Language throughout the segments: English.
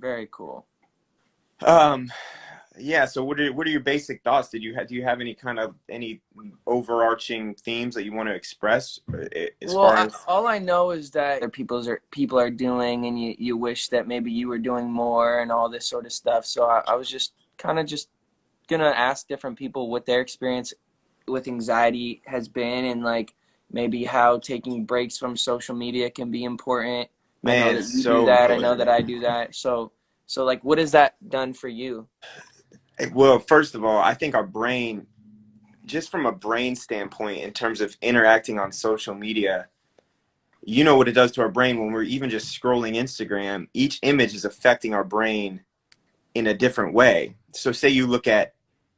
Very cool. Um, yeah. So what are your basic thoughts? Do you have any overarching themes that you want to express as Well, far as? all I know is that other people are doing, and you wish that maybe you were doing more and all this sort of stuff. So I was just kind of just gonna ask different people what their experience with anxiety has been, and like maybe how taking breaks from social media can be important. I know Man, that it's you do so that. I know that important. I do that. So like, what has that done for you? Well, first of all, I think our brain, just from a brain standpoint, in terms of interacting on social media, you know what it does to our brain when we're even just scrolling Instagram. Each image is affecting our brain in a different way. So, say you look at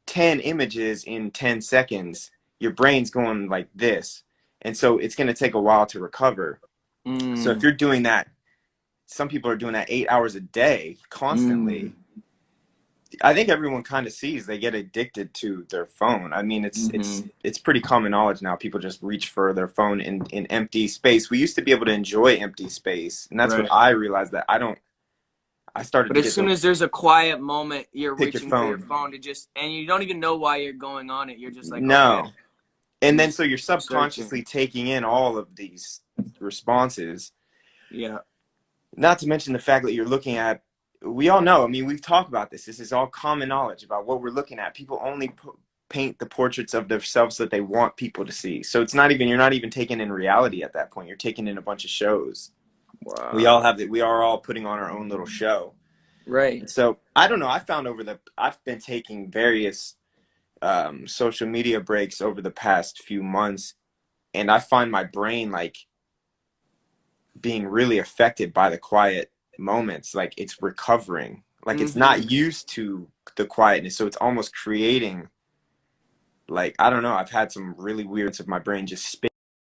10 images in 10 seconds, your brain's going like this. And so, it's going to take a while to recover. So, if Mm, you're doing that, some people are doing that 8 hours a day mm, constantly. I think everyone kind of sees they get addicted to their phone. I mean, mm-hmm. it's pretty common knowledge now. People just reach for their phone in empty space. We used to be able to enjoy empty space, and that's what Right. I realized that I don't. I started But to as get soon to as there's a quiet moment, you're pick your reaching for your phone. phone to just, and you don't even know why you're going on it. You're just like, okay, No, and I'm then just so you're subconsciously searching. taking in all of these responses. Yeah. Not to mention the fact that you're looking at. We all know. I mean, we've talked about this. This is all common knowledge about what we're looking at. People only paint the portraits of themselves that they want people to see. So it's not even you're not even taking in reality at that point. You're taking in a bunch of shows. We all Wow. have that. We are all putting on our own little show. Right. And so I don't know. I found I've been taking various social media breaks over the past few months, and I find my brain like being really affected by the quiet moments. Like it's recovering. Like it's Mm-hmm. not used to the quietness, so it's almost creating like I don't know. I've had some really weird of my brain just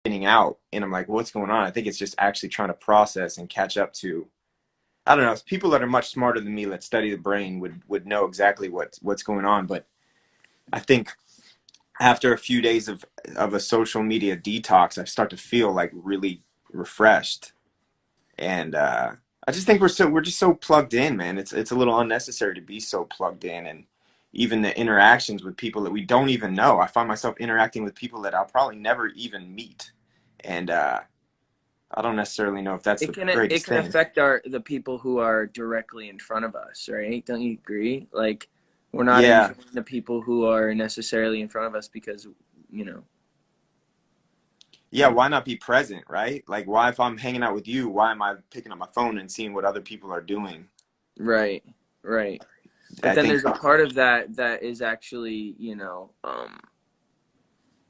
spinning out, and I'm like, what's going on? I think it's just actually trying to process and catch up to. I don't know. People that are much smarter than me that study the brain would know exactly what's going on. But I think after a few days of a social media detox, I start to feel like really refreshed. And I just think we're just so plugged in, man. It's a little unnecessary to be so plugged in, and even the interactions with people that we don't even know. I find myself interacting with people that I'll probably never even meet, and I don't necessarily know if that's the It greatest can thing. affect the people who are directly in front of us, right? Don't you agree? Like, we're not Yeah, enjoying the people who are necessarily in front of us because, you know, yeah. Why not be present, right? Like, why if I'm hanging out with you, why am I picking up my phone and seeing what other people are doing? right, right. But I then think, there's a part of that that is actually,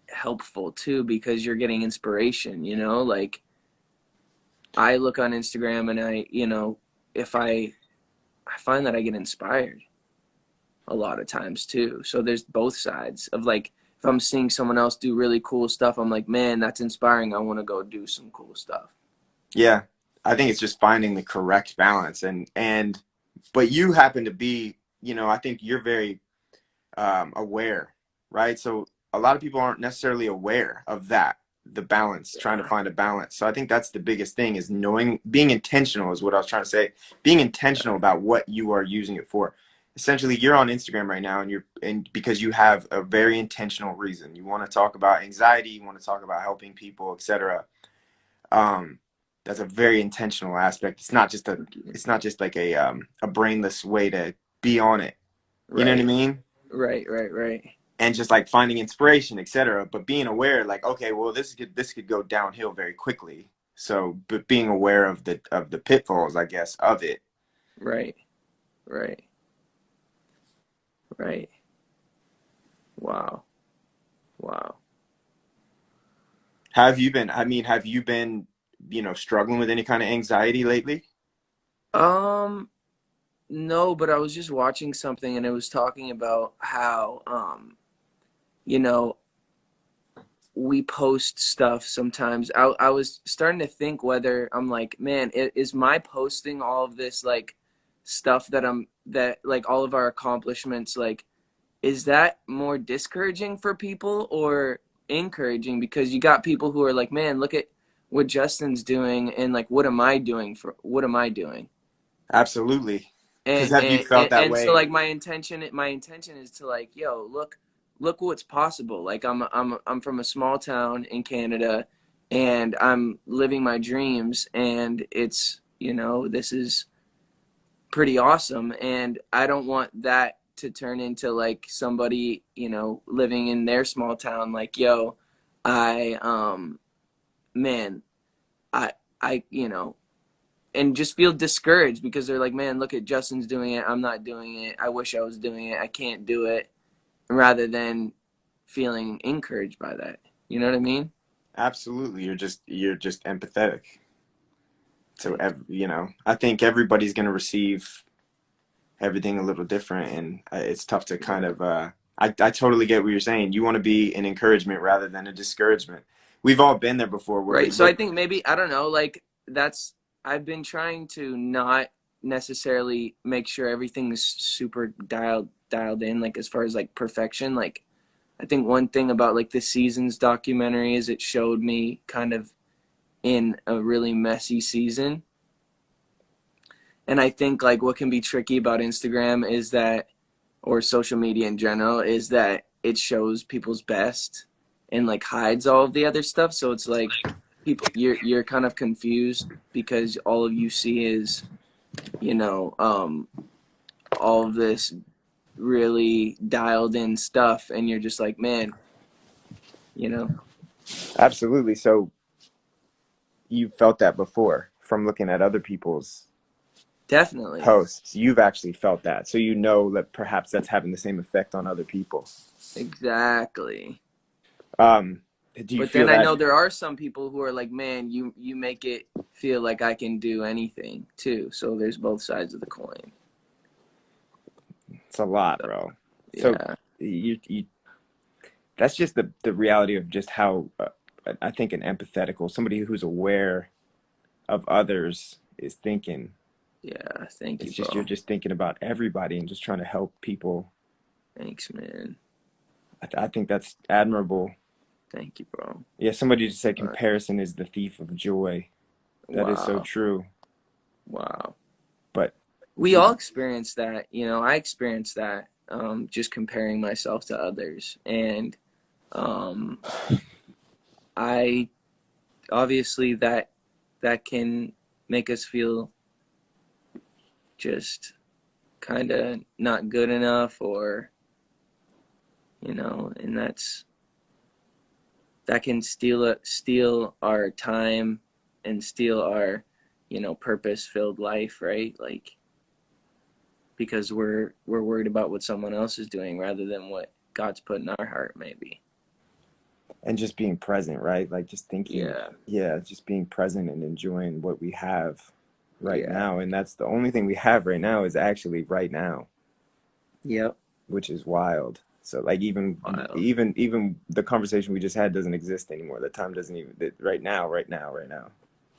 helpful too because you're getting inspiration, like I look on Instagram and if I find that I get inspired a lot of times too. So there's both sides of like if I'm seeing someone else do really cool stuff, I'm like, man, that's inspiring. I want to go do some cool stuff. yeah, I think it's just finding the correct balance, but you happen to be, I think you're very aware, right? So a lot of people aren't necessarily aware of that, the balance, trying to Yeah. find a balance. So I think that's the biggest thing is knowing, being intentional is what I was trying to say. Being intentional about what you are using it for. Essentially, you're on Instagram right now, and because you have a very intentional reason. You want to talk about anxiety, you want to talk about helping people, etc. Um, that's a very intentional aspect. It's not just like a brainless way to be on it. You know what I Right. mean? Right. Right. Right. And just like finding inspiration, etc. But being aware, like, okay, well, this could go downhill very quickly. So, but being aware of the pitfalls, I guess, of it. Right. Right. Right. Wow. Wow. Have you been? I mean, have you been, struggling with any kind of anxiety lately? Um, no, but I was just watching something and it was talking about how you know, we post stuff sometimes. I was starting to think whether I'm like, man, is my posting all of this like stuff that like all of our accomplishments like is that more discouraging for people or encouraging because you got people who are like, man, look at what Justin's doing and like what am I doing? Because and have you and felt and, that and so way? like my intention is to like, yo, look what's possible. Like I'm from a small town in Canada, and I'm living my dreams, and it's, this is pretty awesome, and I don't want that to turn into like somebody, living in their small town like, yo, I man, I I and just feel discouraged because they're like, man, look at Justin's doing it, I'm not doing it, I wish I was doing it, I can't do it, rather than feeling encouraged by that. You know what I mean? Absolutely. You're just empathetic. So Thank I think everybody's going to receive everything a little different, and it's tough to you. kind Yeah. of I totally get what you're saying. You want to be an encouragement rather than a discouragement. We've all been there before where we Right. So I look. think maybe, I don't know, like that's I've been trying to not necessarily make sure everything's super dialed in, like as far as like perfection. Like I think one thing about like the Seasons documentary is it showed me kind of in a really messy season. And I think like what can be tricky about Instagram is that, or social media in general, is that it shows people's best and like hides all of the other stuff. So it's like you're kind of confused because all of you see is, you know, um, all of this really dialed in stuff, and you're just like, man, you know, Absolutely. So you felt that before from looking at other people's definitely, posts. You've actually felt that. So you know that perhaps that's having the same effect on other people. exactly. Um, do you But feel then I that know there are some people who are like, man, you make it feel like I can do anything too. So there's both sides of the coin. it's a lot, So, bro? So yeah, you that's just the reality of just how I think an empathetical somebody who's aware of others is thinking. yeah. Thank you, It's just you're bro. just thinking about everybody and just trying to help people. Thanks, man. I think that's admirable. Thank you, bro. Yeah, somebody just said Uh, comparison is the thief of joy. That is so wow, true. wow. But We you, all experience that. I experienced that. Just comparing myself to others, and um, I obviously that can make us feel just kind of not good enough, or and that can steal our time and steal our purpose filled life, right? Like because we're worried about what someone else is doing rather than what God's put in our heart, maybe. and just being present, right? Like just thinking, Yeah, yeah, just being present and enjoying what we have right yeah, now. And that's the only thing we have right now is actually right now, yep. which is wild. So like Wild. even the conversation we just had doesn't exist anymore. The time doesn't even right now, right now.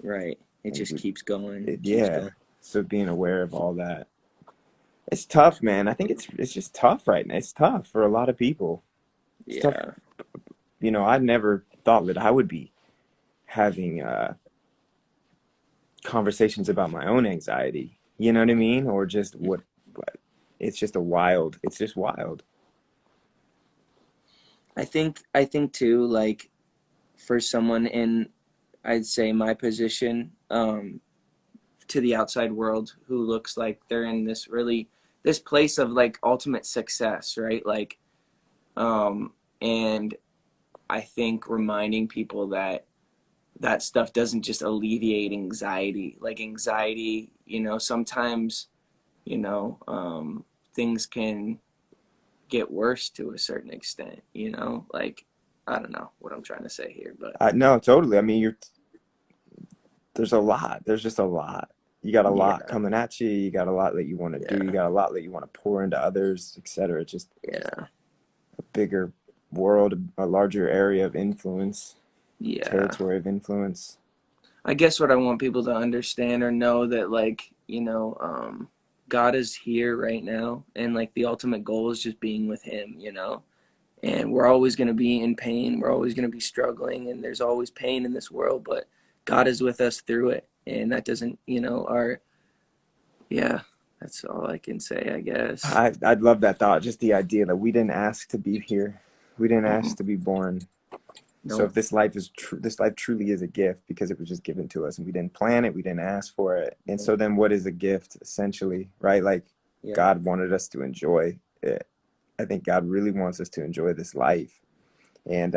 Right. It And just keeps going, keeps yeah, going. so being aware of all that, it's tough, man. I think it's just tough right now. It's tough for a lot of people. It's tough. Yeah, I never thought that I would be having conversations about my own anxiety. You know what I mean? Or just what it's just a wild. It's just wild. I think too, like for someone in, I'd say, my position, to the outside world, who looks like they're in this place of like ultimate success, right? Like, and I think reminding people that that stuff doesn't just alleviate anxiety. Like anxiety, sometimes, you know, um, things can get worse to a certain extent, like I don't know what I'm trying to say here, but No, totally. I mean, there's a lot. There's just a lot. You got a lot yeah, coming at you. You got a lot that you want to do. You yeah, got a lot that you want to pour into others, etc. It's just yeah, a bigger world, a larger area of influence, yeah. territory of influence. I guess what I want people to understand or know that like, God is here right now, and like the ultimate goal is just being with him, and we're always going to be in pain, we're always going to be struggling, and there's always pain in this world, but God is with us through it, and that doesn't, our yeah. That's all I can say, I guess. I'd love that thought. Just the idea that we didn't ask to be here. We didn't Mm-mm. ask to be born. So if Nope. this life is this life truly is a gift because it was just given to us and we didn't plan it, we didn't ask for it. And Nope. so then what is a gift essentially, right? Like Yeah. God wanted us to enjoy it. I think God really wants us to enjoy this life and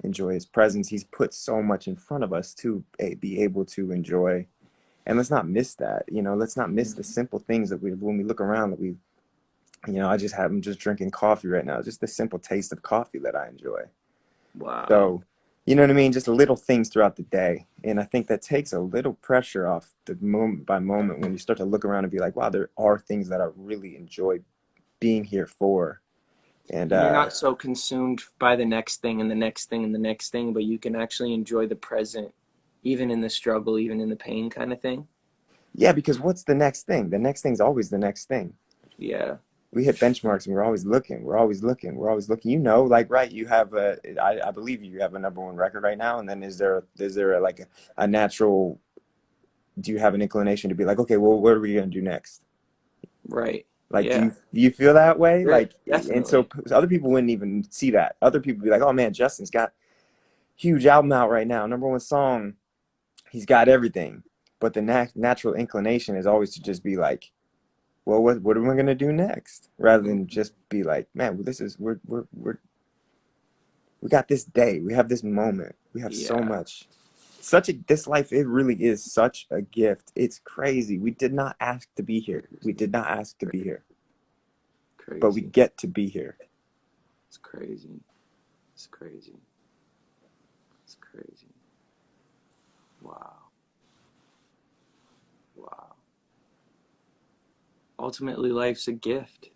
enjoy his presence. He's put so much in front of us to be able to enjoy. And let's not miss that. Let's not miss the Mhm. simple things that when we look around that I'm just drinking coffee right now. Just the simple taste of coffee that I enjoy. Wow. So, you know what I mean? Just little things throughout the day. And I think that takes a little pressure off the moment by moment when you start to look around and be like, wow, there are things that I really enjoy being here for. And You're not so consumed by the next thing and the next thing and the next thing, but you can actually enjoy the present, even in the struggle, even in the pain kind of thing. yeah, because what's the next thing? The next thing's always the next thing. Yeah. We hit benchmarks and we're always looking. We're always looking. We're always looking. Like, right, you have I believe you have a number one record right now. And then is there like a natural, do you have an inclination to be like, okay, well, what are we going to do next? Right. Like, Yeah. do you feel that way? Yeah, Like, and so definitely. other people wouldn't even see that. Other people be like, "Oh man, Justin's got huge album out right now, number one song. He's got everything." But the natural inclination is always to just be like, "Well, what are we gonna do next?" Rather than Mhm. just be like, "Man, well, this is we got this day. We have this moment. We have so Yeah. much." This life, it really is such a gift. It's crazy. We did not ask to be here. We Crazy. did not ask to be Crazy. here, but we Crazy. get to be here. It's crazy. It's crazy. It's crazy. Wow. Wow. Ultimately, life's a gift.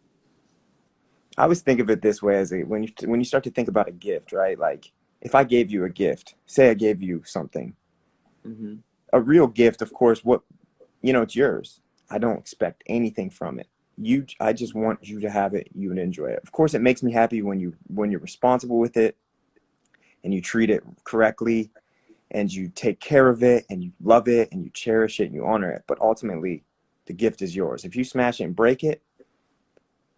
I always think of it this way as when you start to think about a gift, right? Like if I gave you a gift, say I gave you something, Hmm. a real gift, of course, it's yours. I don't expect anything from it. I just want you to have it, you and enjoy it. Of course, it makes me happy when you're responsible with it and you treat it correctly and you take care of it and you love it and you cherish it and you honor it. But ultimately, the gift is yours. If you smash it and break it,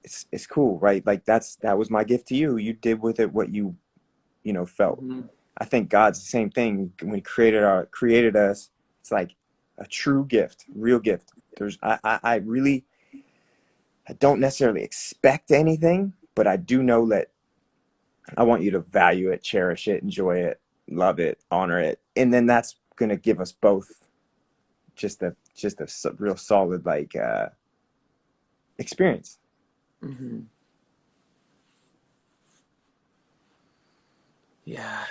it's cool, right? Like that was my gift to you. You did with it what you felt. Hmm. I think God's the same thing. When He created us, it's like a true gift, real gift. I really I don't necessarily expect anything, but I do know that I want you to value it, cherish it, enjoy it, love it, honor it, and then that's gonna give us both just a real solid like experience. Hmm. Yeah.